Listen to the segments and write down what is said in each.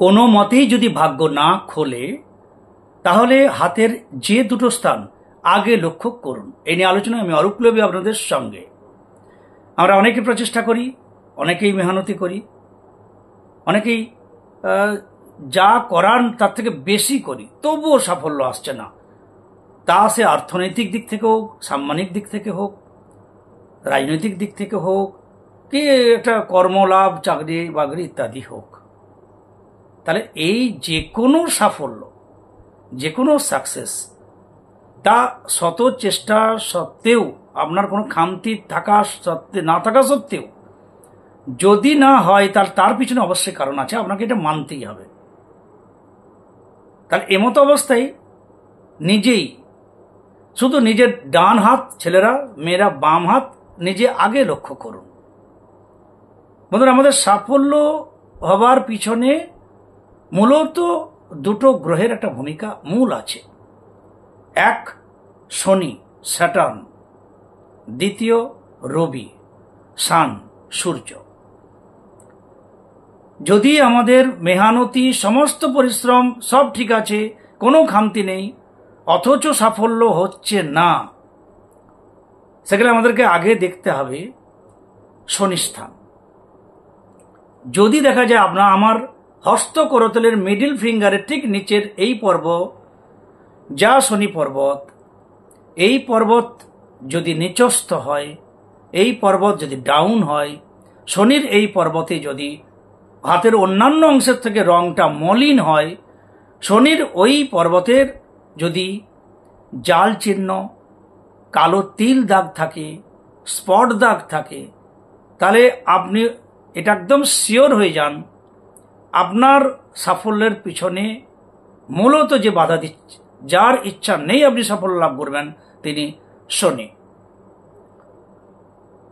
কোনো মতেই যদি ভাগ্য না খোলে তাহলে হাতের যে দুটো স্থান আগে লক্ষ্য করুন। এই নিয়ে আলোচনা আমি অরূপ লোভী আপনাদের সঙ্গে। আমরা অনেকেই প্রচেষ্টা করি, অনেকেই মেহনতি করি, অনেকেই যা করার তার থেকে বেশি করি, তবুও সাফল্য আসছে না। তা সে অর্থনৈতিক দিক থেকে হোক, সাম্মানিক দিক থেকে হোক, রাজনৈতিক দিক থেকে হোক, কি একটা কর্মলাভ, চাকরি বাকরি ইত্যাদি হোক। তাহলে এই যে কোনো সাফল্য, যে কোনো সাকসেস, তা শত চেষ্টা সত্ত্বেও, আপনার কোনো খামতি থাকা সত্ত্বেও, না থাকা সত্ত্বেও যদি না হয় তার পিছনে অবশ্যই কারণ আছে, আপনাকে এটা মানতেই হবে। তাহলে এমতো অবস্থায় নিজেই শুধু নিজের ডান হাত, ছেলেরা মেয়েরা বাম হাত নিজে আগে লক্ষ্য করুন। বন্ধুরা, আমাদের সাফল্য হবার পিছনে মূলত দুটো গ্রহের একটা ভূমিকা মূল আছে। এক শনি, স্যাটার্ন, দ্বিতীয় রবি, সান, সূর্য। যদি আমাদের মেহনতি, সমস্ত পরিশ্রম সব ঠিক আছে, কোনো খামতি নেই, অথচ সাফল্য হচ্ছে না, সেখানে আমাদেরকে আগে দেখতে হবে শনিস্থান। যদি দেখা যায় আমার হস্ত করতলের মিডিল ফিঙ্গারের ঠিক নিচের এই পর্বত, যা শনি পর্বত, এই পর্বত যদি নিচস্থ হয়, এই পর্বত যদি ডাউন হয়, শনির এই পর্বতে যদি হাতের অন্যান্য অংশের থেকে রংটা মলিন হয়, শনির ওই পর্বতের যদি জাল চিহ্ন, কালো তিল দাগ থাকে, স্পট দাগ থাকে, তাহলে আপনি এটা একদম শিওর হয়ে যান আপনার সাফল্যের পিছনে মূলত যে বাধা দিচ্ছে, যার ইচ্ছা নেই আপনি সাফল্য লাভ করবেন, তিনি শনি।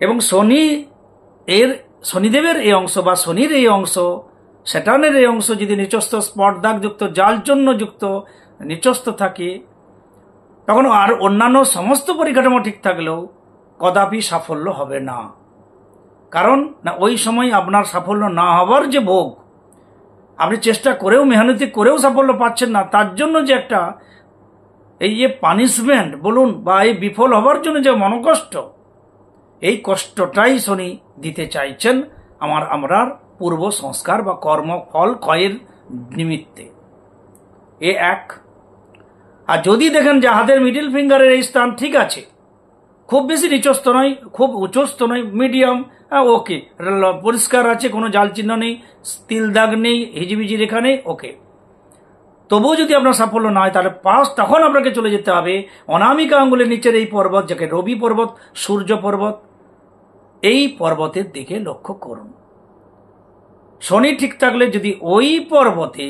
এবং শনিদেবের এই অংশ বা শনির এই অংশ, স্যাটার্নের এই অংশ যদি নিচস্থ, স্পট দাগ যুক্ত, জাল চিহ্ন যুক্ত নিচস্থ থাকে, তখন আর অন্যান্য সমস্ত পরিকাঠামো ঠিক থাকলেও কদাপি সাফল্য হবে না। কারণ না, ওই সময় আপনার সাফল্য না হবার যে ভোগ, আপনি চেষ্টা করেও, মেহনতি করেও সাফল্য পাচ্ছেন না, তার জন্য যে একটা এই যে পানিশমেন্ট বলুন, বা এই বিফল হবার জন্য যে মনোকষ্ট, এই কষ্টটাই শনি দিতে চাইছেন আমরার পূর্ব সংস্কার বা কর্মফল ক্ষয়ের নিমিত্তে। এ এক। আর যদি দেখেন যে হাতের মিডিল ফিঙ্গারের এই স্থান ঠিক আছে, খুব বেশি নিচস্থ নয়, খুব উচ্চস্থ নয়, মিডিয়াম, ওকে, পরিষ্কার আছে, কোনো জাল চিহ্ন নেই, তিল দাগ নেই, হিজিবিজি রেখা নেই, ওকে, তবুও যদি আপনার সাফল্য না হয়, তাহলে তখন আপনাকে চলে যেতে হবে অনামিকা আঙ্গুলের নিচের এই পর্বত, যাকে রবি পর্বত, সূর্য পর্বত, এই পর্বতের দিকে লক্ষ্য করুন। শনি ঠিক থাকলে যদি ওই পর্বতে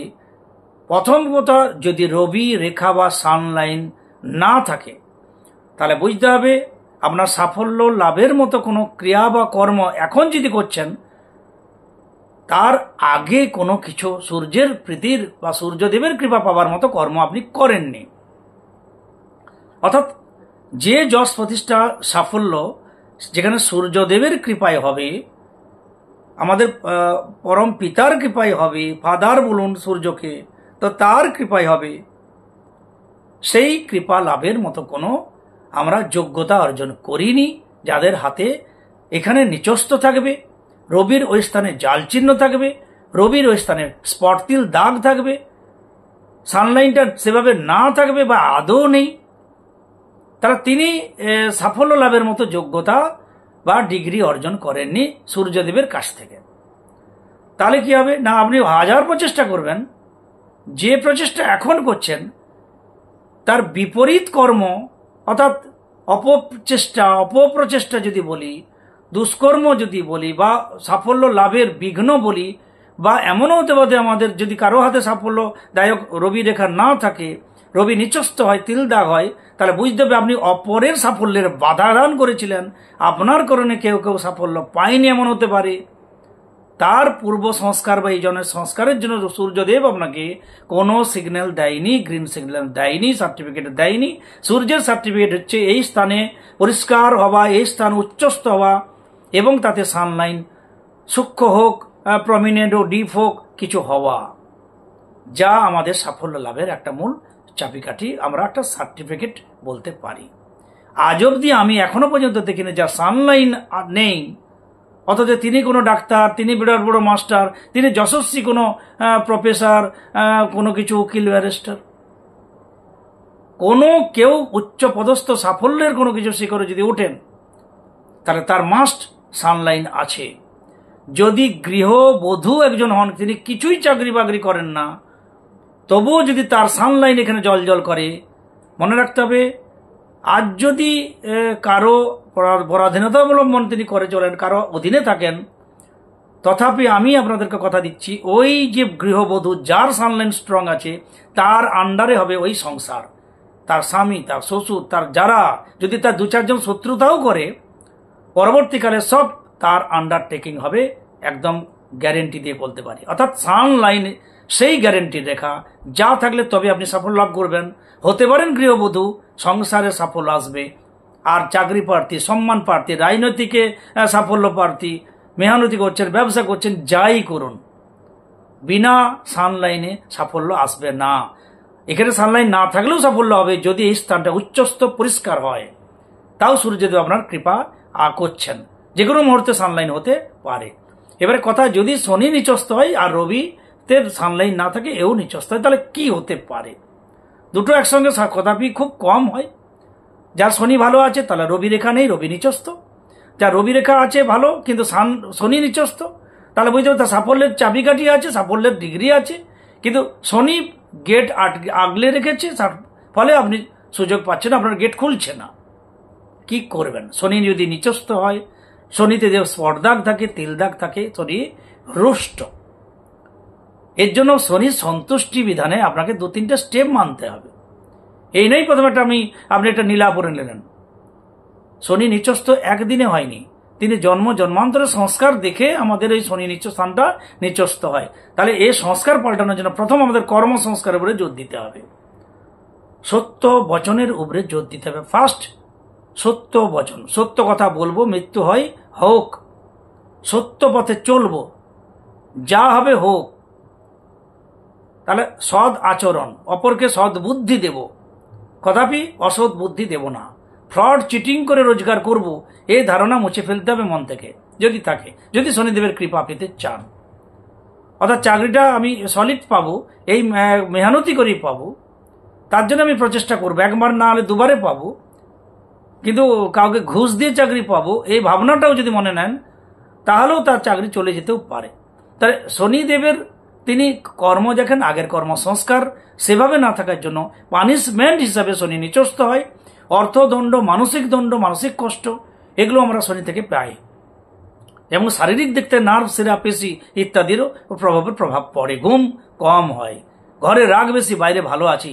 প্রথম কথা যদি রবি রেখা বা সানলাইন না থাকে, তাহলে বুঝতে হবে আপনার সাফল্য লাভের মতো কোনো ক্রিয়া বা কর্ম এখন যদি করছেন, তার আগে কোনো কিছু সূর্যের প্রীতির বা সূর্যদেবের কৃপা পাবার মতো কর্ম আপনি করেননি। অর্থাৎ যে যশ প্রতিষ্ঠা সাফল্য যেখানে সূর্যদেবের কৃপায় হবে, আমাদের পরম পিতার কৃপায় হবে, ফাদার বলুন সূর্যকে, তো তার কৃপায় হবে, সেই কৃপা লাভের মতো কোনো আমরা যোগ্যতা অর্জন করিনি। যাদের হাতে এখানে নিচস্থ থাকবে, রবির ওই স্থানে জাল চিহ্ন থাকবে, রবির ওই স্থানে স্পট তিল দাগ থাকবে, সানলাইনটা সেভাবে না থাকবে বা আদৌ নেই, তারা তিনি সাফল্য লাভের মতো যোগ্যতা বা ডিগ্রি অর্জন করেননি সূর্যদেবের কাছ থেকে। তাহলে কি হবে না, আপনি হাজার প্রচেষ্টা করবেন, যে প্রচেষ্টা এখন করছেন তার বিপরীত কর্ম, অর্থাৎ অপপ্রচেষ্টা যদি বলি, দুষ্কর্ম যদি বলি, বা সাফল্য লাভের বিঘ্ন বলি, বা এমনও হতে পারে আমাদের যদি কারো হাতে সাফল্যদায়ক রবি রেখা না থাকে, রবি নিচস্থ হয়, তিল দাগ হয়, তাহলে বুঝতে হবে আপনি অপরের সাফল্যের বাধা দান করেছিলেন, আপনার কারণে কেউ কেউ সাফল্য পায়নি, এমন হতে পারে। তার পূর্ব সংস্কার বা এই জনের সংস্কারের জন্য সূর্যদেব আপনাকে কোনো সিগন্যাল দেয়নি, গ্রিন সিগন্যাল দেয়নি, সার্টিফিকেট দেয়নি। সূর্যের সার্টিফিকেট হচ্ছে এই স্থানে পরিষ্কার হওয়া, এই স্থান উচ্চস্থ হওয়া, এবং তাতে সানলাইন সূক্ষ্ম হোক, প্রমিনেন্ট হোক, ডিপ হোক, কিছু হওয়া। যা আমাদের সাফল্য লাভের একটা মূল চাবিকাঠি, আমরা একটা সার্টিফিকেট বলতে পারি। আজ অবধি আমি এখনো পর্যন্ত দেখিনি যার সানলাইন নেই, অথচ তিনি কোনো ডাক্তার, তিনি বিরাট বড় মাস্টার, তিনি যশস্বী কোনো প্রফেসর, কোনো কিছু উকিল, ব্যারিস্টার, কোনো কেউ উচ্চ পদস্থ সাফল্যের কোনো কিছু শিখরে যদি ওঠেন, তাহলে তার মাস্ট সানলাইন আছে। যদি গৃহবধূ একজন হন, তিনি কিছুই চাকরি বাকরি করেন না, তবুও যদি তার সানলাইন এখানে জল করে, মনে রাখতে হবে আজ যদি কারো পরাধীনতা অবলম্বন তিনি করে চলেন, কারো অধীনে থাকেন, তথাপি আমি আপনাদেরকে কথা দিচ্ছি, ওই যে গৃহবধূ যার সানলাইন স্ট্রং আছে, তার আন্ডারে হবে ওই সংসার, তার স্বামী, তার শ্বশুর, তার যারা, যদি তার 2-4 জন শত্রুতাও করে, পরবর্তীকালে সব তার আন্ডারটেকিং হবে, একদম গ্যারেন্টি দিয়ে বলতে পারি। অর্থাৎ সানলাইন সেই গ্যারেন্টির রেখা, যা থাকলে তবে আপনি সাফল্য লাভ করবেন। হতে পারেন গৃহবধূ, সংসারে সাফল্য আসবে। আর চাকরি প্রার্থী, সম্মান প্রার্থী, রাজনৈতিকে সাফল্য প্রার্থী, মেহনতি করছেন, ব্যবসা করছেন, যাই করুন, বিনা সানলাইনে সাফল্য আসবে না। এখানে সানলাইন না থাকলেও সাফল্য হবে যদি এই স্থানটা উচ্চস্থ পরিষ্কার হয়, তাও সূর্যদেব আপনার কৃপা করছেন। যে কোনো মুহূর্তে সানলাইন হতে পারে। এবারে কথা, যদি শনি নিচস্থ হয় আর রবিতে সানলাইন না থাকে, এও নিচস্থ হয়, তাহলে কি হতে পারে? দুটো একসঙ্গে কদাপি খুব কম হয়। যার শনি ভালো আছে তাহলে রবি রেখা নেই, রবি নিচস্থ। যার রবি রেখা আছে ভালো কিন্তু শনি নিচস্থ, তাহলে বুঝতে হবে তার সাফল্যের চাবিকাঠি আছে, সাফল্যের ডিগ্রি আছে, কিন্তু শনি গেট আগলে রেখেছে, ফলে আপনি সুযোগ পাচ্ছেন, আপনার গেট খুলছে না। কি করবেন? শনি যদি নিচস্থ হয়, শনিতে যে স্পট দাগ থাকে, তিল দাগ থাকে, শনি রুষ্ট। এর জন্য শনির সন্তুষ্টি বিধানে আপনাকে 2-3টে স্টেপ মানতে হবে। এই নয় প্রথমে আপনি একটা নীলা পরে নিলেন। শনি নিচস্থ একদিনে হয়নি, তিনি জন্মান্তরের সংস্কার দেখে আমাদের এই শনি নিচ স্থানটা নিচস্থ হয়। তাহলে এই সংস্কার পাল্টানোর জন্য প্রথম আমাদের কর্ম সংস্কারের উপরে জোর দিতে হবে, সত্য বচনের উপরে জোর দিতে হবে। ফার্স্ট সত্য বচন, সত্য কথা বলবো, মৃত্যু হয় হোক, সত্য পথে চলবো, যা হবে হোক। তাহলে সৎ আচরণ, অপরকে সৎ বুদ্ধি দেব, কদাপি অসৎ বুদ্ধি দেব না। ফ্রড, চিটিং করে রোজগার করব, এই ধারণা মুছে ফেলতে হবে মন থেকে, যদি থাকে, যদি শনিদেবের কৃপা পেতে চান। অর্থাৎ চাকরিটা আমি সলিড পাবো, এই মেহনতি করেই পাবো, তার জন্য আমি প্রচেষ্টা করবো, একবার না হলে দুবারে পাবো, কিন্তু কাউকে ঘুষ দিয়ে চাকরি পাবো এই ভাবনাটাও যদি মনে নেন, তাহলেও তার চাকরি চলে যেতেও পারে। তাহলে শনিদেবের তিনি কর্ম দেখেন, আগের কর্মসংস্কার সেভাবে না থাকার জন্য পানিশমেন্ট হিসাবে শনি নিচস্থ হয়। অর্থদণ্ড, মানসিক দণ্ড, মানসিক কষ্ট, এগুলো আমরা শনি থেকে পাই, এবং শারীরিক দিক থেকে নার্ভ, শিরা, পেশি ইত্যাদিরও প্রভাব পড়ে। ঘুম কম হয়, ঘরে রাগ বেশি, বাইরে ভালো আছি,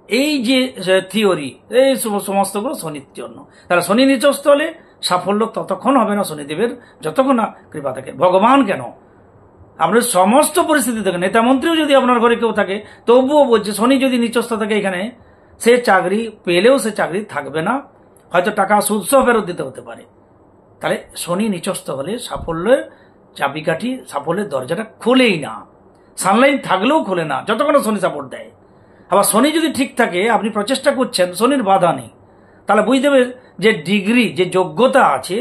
এই যে থিওরি, এই সমস্তগুলো শনির জন্য। তাহলে শনি নিচস্থ হলে সাফল্য ততক্ষণ হবে না শনিদেবের, যতক্ষণ না কৃপা থাকে। ভগবান কেন, আপনার সমস্ত পরিস্থিতি থাকে, নেতা মন্ত্রীও যদি আপনার ঘরে কেউ থাকে, তবুও বলছে শনি যদি নিচস্থ থাকে এখানে, সে চাকরি পেলেও সে চাকরি থাকবে না, হয়তো টাকা সুদসহ ফেরত দিতে হতে পারে। তাহলে শনি নিচস্থ হলে সাফল্যের চাবিকাঠি, সাফল্যের দরজাটা খোলেই না, সানলাইন থাকলেও খোলে না যতক্ষণ শনি সাপোর্ট দেয়। আবার শনি যদি ঠিক থাকে, আপনি প্রচেষ্টা করছেন, শনির বাধা নেই, তাহলে বুঝতে হবে যে ডিগ্রি, যে যোগ্যতা আছে,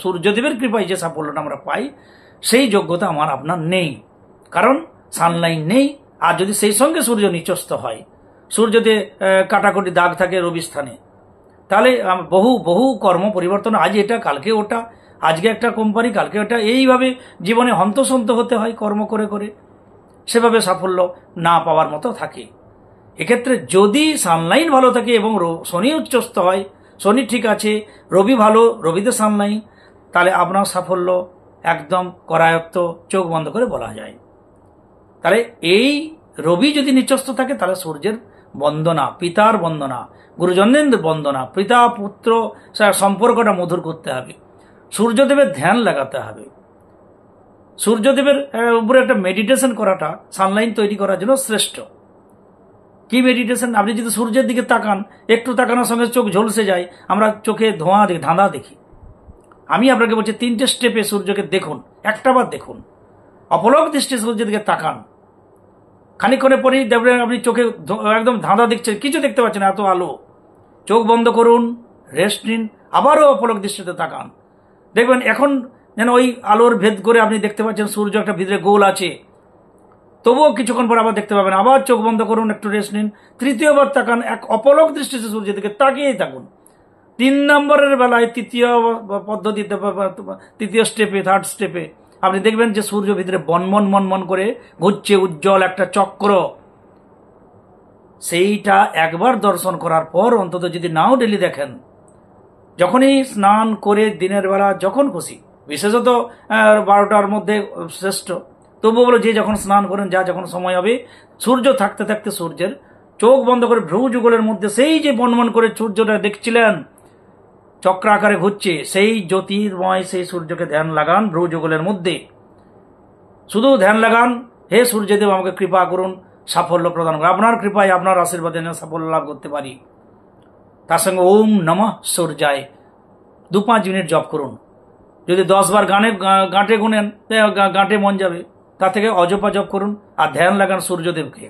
সূর্যদেবের কৃপায় যে সাফল্যটা আমরা পাই, সেই যোগ্যতা আমার আপনার নেই, কারণ সানলাইন নেই। আর যদি সেই সঙ্গে সূর্য নিচস্থ হয়, সূর্যতে কাটাকুটি দাগ থাকে রবি স্থানে, তাহলে বহু বহু কর্ম পরিবর্তন, আজ এটা কালকে ওটা, আজকে একটা কোম্পানি কালকে ওটা, এইভাবে জীবনে হন্তসন্ত হতে হয় কর্ম করে করে, সেভাবে সাফল্য না পাওয়ার মতো থাকে। এক্ষেত্রে যদি সানলাইন ভালো থাকে এবং শনি উচ্চস্থ হয়, শনি ঠিক আছে, রবি ভালো, রবিতে সানলাইন, তাহলে আপনার সাফল্য একদম করায়ত্ত, চোখ বন্ধ করে বলা যায়। তাহলে এই রবি যদি নিচস্থ থাকে, তাহলে সূর্যের বন্দনা, পিতার বন্দনা, গুরুজনদের বন্দনা, পিতা পুত্র সম্পর্কটা মধুর করতে হবে, সূর্যদেবের ধ্যান লাগাতে হবে। সূর্যদেবের উপরে একটা মেডিটেশন করাটা সানলাইন তৈরি করার জন্য শ্রেষ্ঠ। কি মেডিটেশন? আপনি যদি সূর্যের দিকে তাকান, একটু তাকানোর সঙ্গে চোখ ঝলসে যায়, আমরা চোখে ধোঁয়া দেখি, ধাঁধা দেখি। আমি আপনাকে বলছি 3টে স্টেপে সূর্যকে দেখুন, একটাবার দেখুন, অপলক দৃষ্টি সূর্যের দিকে তাকান, খানিক্ষণের পরেই দেখবেন আপনি চোখে একদম ধাঁধা দেখছেন, কিছু দেখতে পাচ্ছেন, এত আলো। চোখ বন্ধ করুন, রেস্ট নিন, আবারও অপলক দৃষ্টিতে তাকান। দেখবেন এখন যেন ওই আলোর ভেদ করে আপনি দেখতে পাচ্ছেন সূর্য একটা ভিতরে গোল আছে, তবুও কিছুক্ষণ পর আবার দেখতে পাবেন। আবার চোখ বন্ধ করুন, একটু রেস্ট নিন, তৃতীয়বার তাকান, এক অপলক দৃষ্টিতে সূর্যের দিকে তাকিয়েই থাকুন। 3 নম্বরের বেলায় তৃতীয় পদ্ধতিতে, তৃতীয় স্টেপে, থার্ড স্টেপে আপনি দেখবেন যে সূর্য ভিতরে বনমন মনমন করে ঘুরছে, উজ্জ্বল একটা চক্র। সেইটা একবার দর্শন করার পর অন্তত যদি নাও ডেলি দেখেন, যখনই স্নান করে দিনের বেলা যখন খুশি, বিশেষত 12টার মধ্যে শ্রেষ্ঠ, তবুও বলো যে যখন স্নান করেন, যা যখন সময় হবে, সূর্য থাকতে থাকতে সূর্যের চোখ বন্ধ করে ভ্রু যুগলের মধ্যে সেই যে বনমন করে সূর্যটা দেখছিলেন চক্র আকারে ঘুরছে, সেই জ্যোতির্ময় সেই সূর্যকে ধ্যান লাগান ভ্রু যুগলের মধ্যে। শুধু ধ্যান লাগান, হে সূর্যদেব আমাকে কৃপা করুন, সাফল্য প্রদান করুন, আপনার কৃপায় আপনার আশীর্বাদে সাফল্য লাভ করতে পারি। তার সঙ্গে ওম নমঃ সূর্যায় 2-5 মিনিট জপ করুন। যদি 10 বার গাঁটে গুনেন, গাঁটে মন যাবে, তা থেকে অজপা জপ করুন আর ধ্যান লাগান সূর্যদেবকে।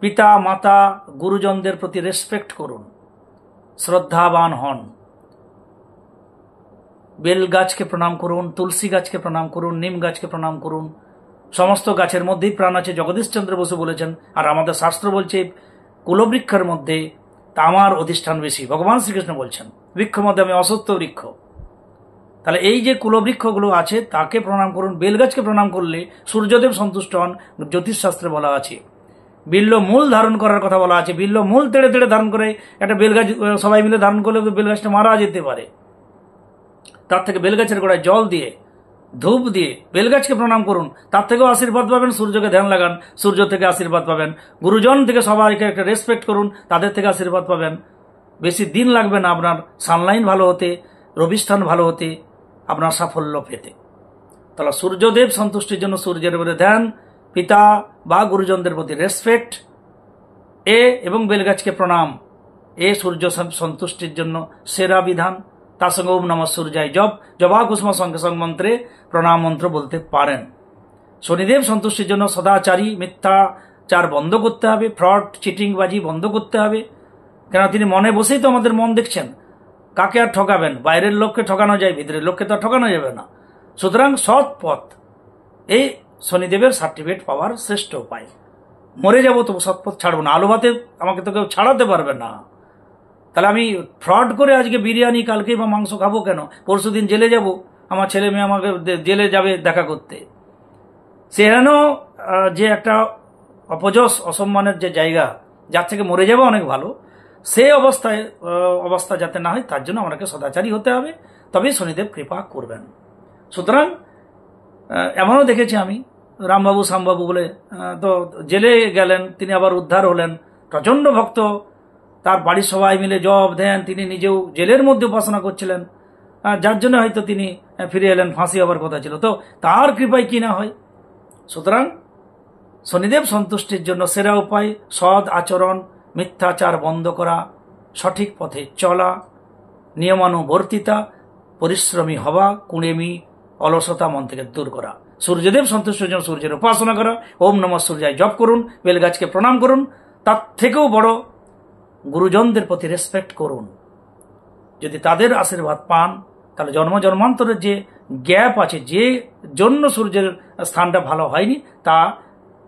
পিতা মাতা গুরুজনদের প্রতি রেসপেক্ট করুন, শ্রদ্ধাবান হন। বেল গাছকে প্রণাম করুন, তুলসী গাছকে প্রণাম করুন, নিম গাছকে প্রণাম করুন। সমস্ত গাছের মধ্যেই প্রাণ আছে, জগদীশ চন্দ্র বসু বলেছেন। আর আমাদের শাস্ত্র বলছে কুলবৃক্ষের মধ্যে তামার অধিষ্ঠান বেশি, ভগবান শ্রীকৃষ্ণ বলছেন। বৃক্ষ মধ্যে আমি অসত্য বৃক্ষ। তাহলে এই যে কুলবৃক্ষগুলো আছে তাকে প্রণাম করুন। বেলগাছকে প্রণাম করলে সূর্যদেব সন্তুষ্ট হন, জ্যোতিষশাস্ত্রে বলা আছে। বিল্ল মূল ধারণ করার কথা বলা আছে, বিল্ল মূল তেড়ে তেড়ে ধারণ করে। একটা বেলগাছ সবাই মিলে ধারণ করলে তো বেলগাছটা মারা যেতে পারে। তার থেকে বেলগাছের গোড়ায় জল দিয়ে, ধূপ দিয়ে বেলগাছকে প্রণাম করুন, তার থেকেও আশীর্বাদ পাবেন। সূর্যকে ধ্যান লাগান, সূর্য থেকে আশীর্বাদ পাবেন। গুরুজন থেকে সবাইকে একটা রেসপেক্ট করুন, তাদের থেকে আশীর্বাদ পাবেন। বেশি দিন লাগবে না আপনার সানলাইন ভালো হতে, রবিস্থান ভালো হতে, আপনার সাফল্য পেতে। তাহলে সূর্যদেব সন্তুষ্টির জন্য সূর্যের উপরে ধ্যান, পিতা বা গুরুজনদের প্রতি রেসপেক্ট, এবং বেলগাছকে প্রণাম, সূর্য সন্তুষ্টির জন্য সেরা বিধান। তার সঙ্গে ওম নমঃ সূর্যায় জপ, জবা কুসুম সঙ্গে মন্ত্রে প্রণাম মন্ত্র বলতে পারেন। শনিদেব সন্তুষ্টির জন্য সদাচারী, মিথ্যাচার বন্ধ করতে হবে, ফ্রড চিটিংবাজি বন্ধ করতে হবে। কেন তিনি মনে বসেই তো আমাদের মন দেখছেন। কাকে আর ঠকাবেন? বাইরের লোককে ঠকানো যায়, ভিতরের লোককে তো ঠকানো যাবে না। সুতরাং সৎ পথ, এই শনিদেবের সার্টিফিকেট পাওয়ার শ্রেষ্ঠ উপায়। মরে যাবো তবু সৎ পথ ছাড়বো না। আলু ভাতে আমাকে তো কেউ ছাড়াতে পারবে না। তাহলে আমি ফ্রড করে আজকে বিরিয়ানি, কালকে বা মাংস খাবো কেন? পরশুদিন জেলে যাব, আমার ছেলে মেয়ে আমাকে জেলে যাবে দেখা করতে। সেখানে যে একটা অপযশ অসম্মানের যে জায়গা, যার থেকে মরে যাবে অনেক ভালো, সেই অবস্থা যাতে না হয় তার জন্য আমাকে সদাচারী হতে হবে, তবেই শনিদেব কৃপা করবেন। সুতরাং এমনও দেখেছি আমি, রামবাবু শ্যামবাবু বলে তো জেলে গেলেন, তিনি আবার উদ্ধার হলেন, প্রচন্ড ভক্ত, তার বাড়ির সবাই মিলে জপ দেন, তিনি নিজেও জেলের মধ্যে উপাসনা করছিলেন, যার জন্য হয়তো তিনি ফিরে এলেন। ফাঁসি হবার কথা ছিল, তো তার কৃপায় কি না হয়। সুতরাং শনিদেব সন্তুষ্টির জন্য সেরা উপায় সৎ আচরণ, মিথ্যাচার বন্ধ করা, সঠিক পথে চলা, নিয়মানুবর্তিতা, পরিশ্রমী হওয়া, কুঁড়েমি, অলসতা মন থেকে দূর করা। সূর্যদেব সন্তুষ্টির জন্য সূর্যের উপাসনা করা, ওম নমঃ সূর্যায় জপ করুন, বেলগাছকে প্রণাম করুন, তার থেকেও বড় গুরুজনদের প্রতি রেসপেক্ট করুন। যদি তাদের আশীর্বাদ পান, তাহলে জন্ম জন্মান্তরের যে গ্যাপ আছে, যে জন্য সূর্যের স্থানটা ভালো হয়নি, তা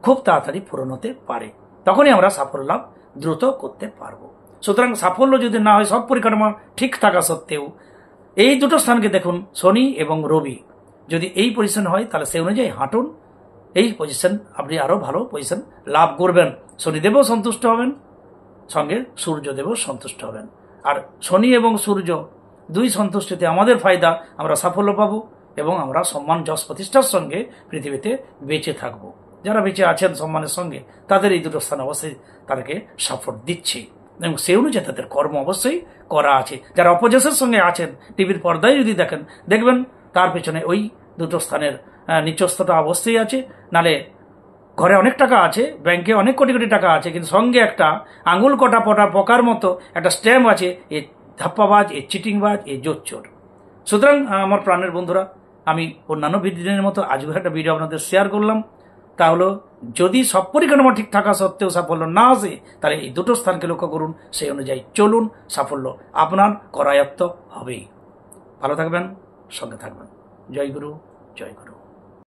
খুব তাড়াতাড়ি পূরণ হতে পারে। তখনই আমরা সাফল্য লাভ দ্রুত করতে পারবো। সুতরাং সাফল্য যদি না হয়, সব পরিকাঠামো ঠিক থাকা সত্ত্বেও, এই দুটো স্থানকে দেখুন, শনি এবং রবি যদি এই পজিশন হয়, তাহলে সেই অনুযায়ী হাঁটুন। এই পজিশন আপনি আরো ভালো পজিশন লাভ করবেন। শনিদেবও সন্তুষ্ট হবেন, সঙ্গে সূর্যদেবও সন্তুষ্ট হবেন। আর শনি এবং সূর্য দুই সন্তুষ্টিতে আমাদের ফায়দা, আমরা সাফল্য পাবো এবং আমরা সম্মান যশ প্রতিষ্ঠার সঙ্গে পৃথিবীতে বেঁচে থাকবো। যারা বেঁচে আছেন সম্মানের সঙ্গে, তাদের এই দুটো স্থান অবশ্যই তাদেরকে সাপোর্ট দিচ্ছে এবং সেই অনুযায়ী তাদের কর্ম অবশ্যই করা আছে। যারা অপযশের সঙ্গে আছেন, টিভির পর্দায় যদি দেখেন, দেখবেন তার পেছনে ওই দুটো স্থানের নিচস্থতা অবশ্যই আছে। নালে ঘরে অনেক টাকা আছে, ব্যাংকে অনেক কোটি কোটি টাকা আছে, কিন্তু সঙ্গে একটা আঙুল কটা পকার মতো একটা স্ট্যাম্প আছে, এ ধাপ্পাবাজ, এ চিটিংবাজ, এ জোচ্চোর। সুতরাং আমার প্রাণের বন্ধুরা, আমি অন্যান্য ভিডিওর মতো আজও একটা ভিডিও আপনাদের শেয়ার করলাম। তাহলে যদি সব পরিকাঠামো ঠিক থাকা সত্ত্বেও সাফল্য না আসে, তাহলে এই দুটো স্থানকে লক্ষ্য করুন, সেই অনুযায়ী চলুন, সাফল্য আপনার করায়ত্ত হবেই। ভালো থাকবেন, সঙ্গে থাকবেন। জয় গুরু, জয় গুরু।